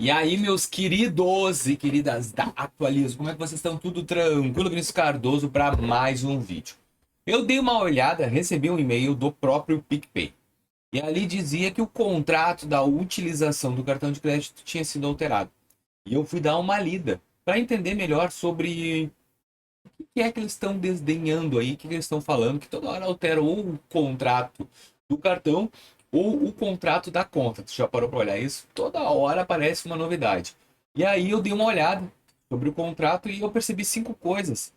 E aí, meus queridos e queridas da Atualizo, como é que vocês estão? Tudo tranquilo? Vinícius Cardoso para mais um vídeo. Eu dei uma olhada, recebi um e-mail do próprio PicPay. E ali dizia que o contrato da utilização do cartão de crédito tinha sido alterado. E eu fui dar uma lida para entender melhor sobre o que é que eles estão desdenhando aí, o que eles estão falando, que toda hora alteram ou o contrato do cartão ou o contrato da conta. Tu já parou para olhar isso? Toda hora aparece uma novidade. E aí eu dei uma olhada sobre o contrato e eu percebi 5 coisas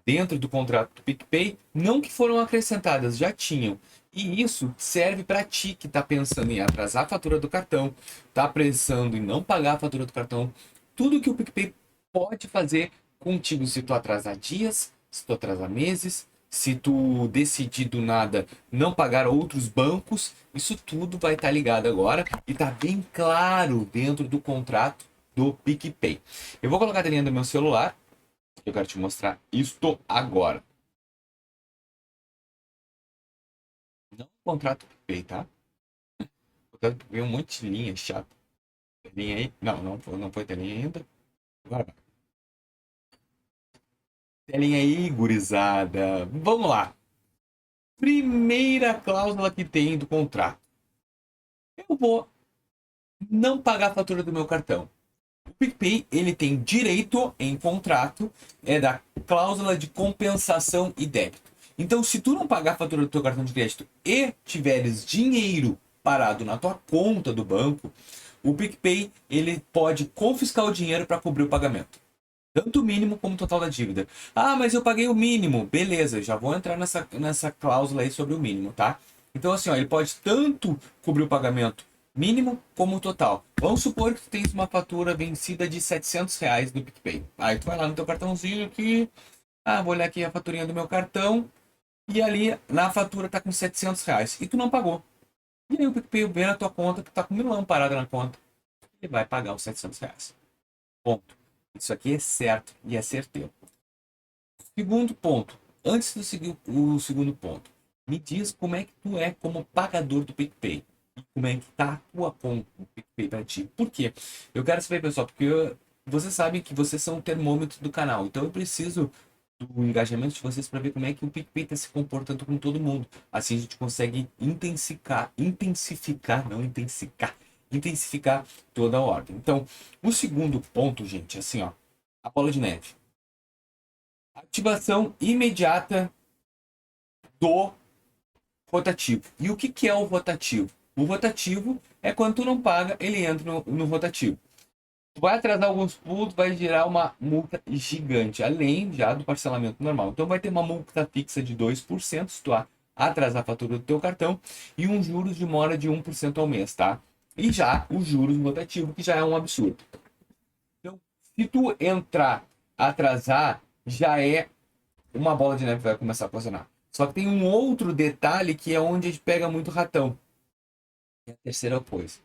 dentro do contrato do PicPay, não que foram acrescentadas, já tinham. E isso serve para ti que está pensando em atrasar a fatura do cartão, está pensando em não pagar a fatura do cartão. Tudo que o PicPay pode fazer contigo se tu atrasar dias, se tu atrasar meses, se tu decidir do nada não pagar outros bancos, isso tudo vai estar ligado agora e está bem claro dentro do contrato do PicPay. Eu vou colocar a telinha do meu celular. Eu quero te mostrar isto agora. Não contrato PicPay, tá? Contrato PicPay um monte de linha chata. Telinha aí. Não foi telinha ainda. Agora vai. Telinha aí, gurizada. Vamos lá. Primeira cláusula que tem do contrato. Eu vou não pagar a fatura do meu cartão. O PicPay, ele tem direito em contrato da cláusula de compensação e débito. Então, se tu não pagar a fatura do teu cartão de crédito e tiveres dinheiro parado na tua conta do banco, o PicPay, ele pode confiscar o dinheiro para cobrir o pagamento. Tanto o mínimo como o total da dívida. Ah, mas eu paguei o mínimo. Beleza, já vou entrar nessa cláusula aí sobre o mínimo, tá? Então, assim, ó, ele pode tanto cobrir o pagamento mínimo como o total. Vamos supor que tu tens uma fatura vencida de R$ 700 do PicPay. Aí tu vai lá no teu cartãozinho aqui. Ah, vou olhar aqui a faturinha do meu cartão. E ali na fatura tá com R$ 700. E tu não pagou. E aí o PicPay vê na tua conta que tá com 1.000 parado na conta. Ele vai pagar os R$ 700. Ponto. Isso aqui é certo e é certeiro. Segundo ponto. Antes de seguir o segundo ponto, me diz como é que tu é como pagador do PicPay. E como é que tá a tua conta do PicPay para ti. Por quê? Eu quero saber, pessoal, porque vocês sabem que vocês são o termômetro do canal. Então eu preciso do engajamento de vocês para ver como é que o PicPay está se comportando com todo mundo. Assim a gente consegue intensificar toda a ordem. Então, o segundo ponto, gente, assim, ó, a bola de neve. Ativação imediata do rotativo. E o que é o rotativo? O rotativo é quando tu não paga, ele entra no rotativo. Tu vai atrasar alguns pontos, vai gerar uma multa gigante, além já do parcelamento normal. Então vai ter uma multa fixa de 2% se tu atrasar a fatura do teu cartão e um juros de mora de 1% ao mês, tá? E já os juros rotativos, que já é um absurdo. Então, se tu entrar, atrasar, já é uma bola de neve que vai começar a funcionar. Só que tem um outro detalhe que é onde a gente pega muito ratão. É a terceira coisa.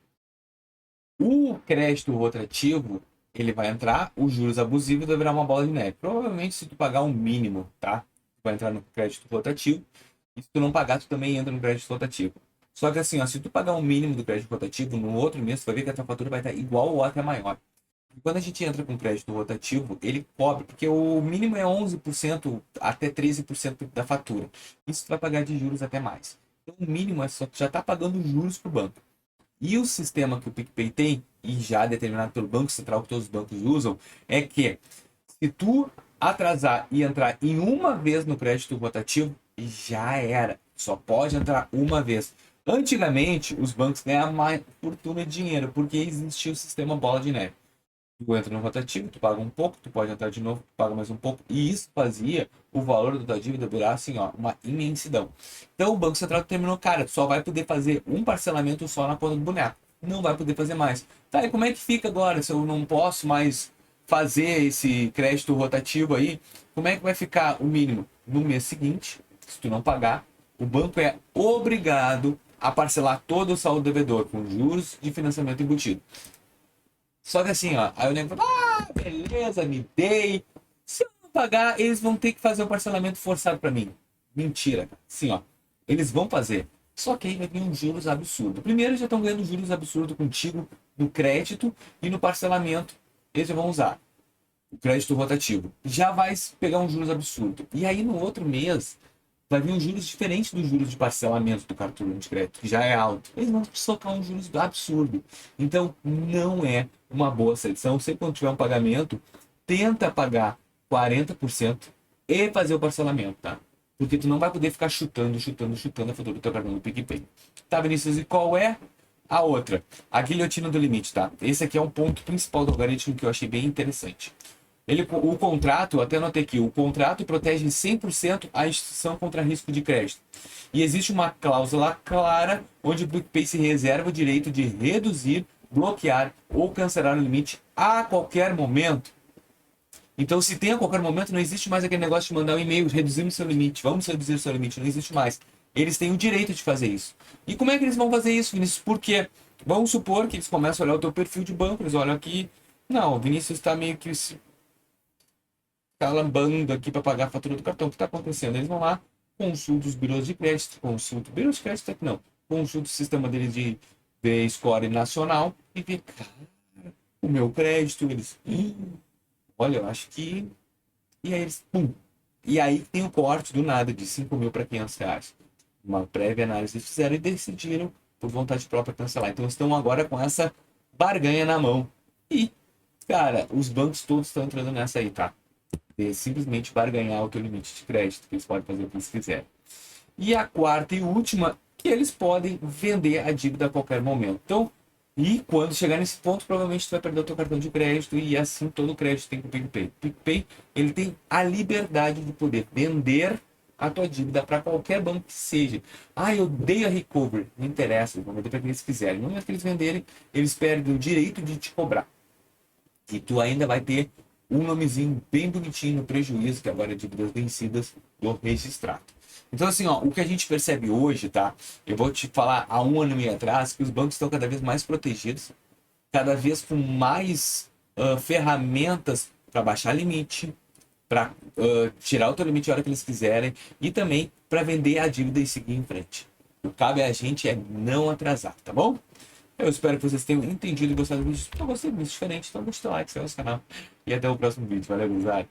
O crédito rotativo, ele vai entrar, os juros abusivos vai virar uma bola de neve. Provavelmente, se tu pagar um mínimo, tá? Tu vai entrar no crédito rotativo. E se tu não pagar, tu também entra no crédito rotativo. Só que assim, ó, se tu pagar o mínimo do crédito rotativo, no outro mês, tu vai ver que a tua fatura vai estar igual ou até maior. E quando a gente entra com crédito rotativo, ele cobre, porque o mínimo é 11% até 13% da fatura. Isso tu vai pagar de juros até mais. Então o mínimo é só tu já está pagando juros para o banco. E o sistema que o PicPay tem, e já determinado pelo Banco Central, que todos os bancos usam, é que se tu atrasar e entrar em uma vez no crédito rotativo, já era. Só pode entrar uma vez. Antigamente, os bancos ganhavam uma fortuna de dinheiro, porque existia o sistema bola de neve. Tu entra no rotativo, tu paga um pouco, tu pode entrar de novo, tu paga mais um pouco, e isso fazia o valor da tua dívida virar assim, ó, uma imensidão. Então o Banco Central determinou, cara, tu só vai poder fazer um parcelamento só na ponta do boneco, não vai poder fazer mais. Tá, e como é que fica agora se eu não posso mais fazer esse crédito rotativo aí? Como é que vai ficar o mínimo? No mês seguinte, se tu não pagar, o banco é obrigado a parcelar todo o saldo devedor com juros de financiamento embutido. Só que assim, ó, aí o nego fala, beleza, me dei. Se eu não pagar, eles vão ter que fazer o parcelamento forçado pra mim. Mentira, sim, ó. Eles vão fazer. Só que aí vai vir um juros absurdo. Primeiro, já estão ganhando juros absurdo contigo no crédito e no parcelamento. Eles já vão usar o crédito rotativo. Já vai pegar um juros absurdo. E aí no outro mês vai vir um juros diferente dos juros de parcelamento do cartão de crédito, que já é alto. Eles vão socar um juros absurdo. Então não é uma boa seleção. Sempre quando tiver um pagamento, tenta pagar 40% e fazer o parcelamento, tá? Porque tu não vai poder ficar chutando a fatura do teu cartão do PicPay. Tá, Vinícius? E qual é a outra? A guilhotina do limite, tá? Esse aqui é um ponto principal do algoritmo que eu achei bem interessante. O contrato, eu até anotei aqui, o contrato protege 100% a instituição contra risco de crédito. E existe uma cláusula clara onde o PicPay se reserva o direito de reduzir, bloquear ou cancelar o limite a qualquer momento. Então, se tem a qualquer momento, não existe mais aquele negócio de mandar um e-mail, reduzimos seu limite, vamos reduzir o seu limite, não existe mais. Eles têm o direito de fazer isso. E como é que eles vão fazer isso, Vinícius? Porque vamos supor que eles começam a olhar o teu perfil de banco, eles olham aqui, não, o Vinícius está meio que se calambando aqui para pagar a fatura do cartão. O que está acontecendo? Eles vão lá, consultam os birôs de crédito, consultam birôs de crédito, não, consultam o sistema deles de score nacional e vê, cara, o meu crédito, eles... Olha, eu acho que. E aí eles. Pum. E aí tem o corte do nada, de 5 mil para 500 reais. Uma prévia análise eles fizeram e decidiram, por vontade própria, cancelar. Então estão agora com essa barganha na mão. E, cara, os bancos todos estão entrando nessa aí, tá? De simplesmente barganhar o teu limite de crédito, que eles podem fazer o que eles quiserem. E a quarta e última, que eles podem vender a dívida a qualquer momento. Então, e quando chegar nesse ponto, provavelmente tu vai perder o teu cartão de crédito e assim todo o crédito tem com o PicPay. O PicPay, ele tem a liberdade de poder vender a tua dívida para qualquer banco que seja. Ah, eu dei a recovery. Não interessa, eles vão vender para quem eles quiserem. No momento que eles venderem, eles perdem o direito de te cobrar. E tu ainda vai ter um nomezinho bem bonitinho no prejuízo, que agora é dívidas vencidas do registrado. Então, assim, ó, o que a gente percebe hoje, tá? Eu vou te falar há um ano e meio atrás que os bancos estão cada vez mais protegidos, cada vez com mais ferramentas para baixar limite, para tirar o teu limite a hora que eles quiserem e também para vender a dívida e seguir em frente. O que cabe a gente é não atrasar, tá bom? Eu espero que vocês tenham entendido e gostado do vídeo. Se eu gostei de vídeo diferente, então deixa o like, se inscreve no canal e até o próximo vídeo. Valeu, gurizada!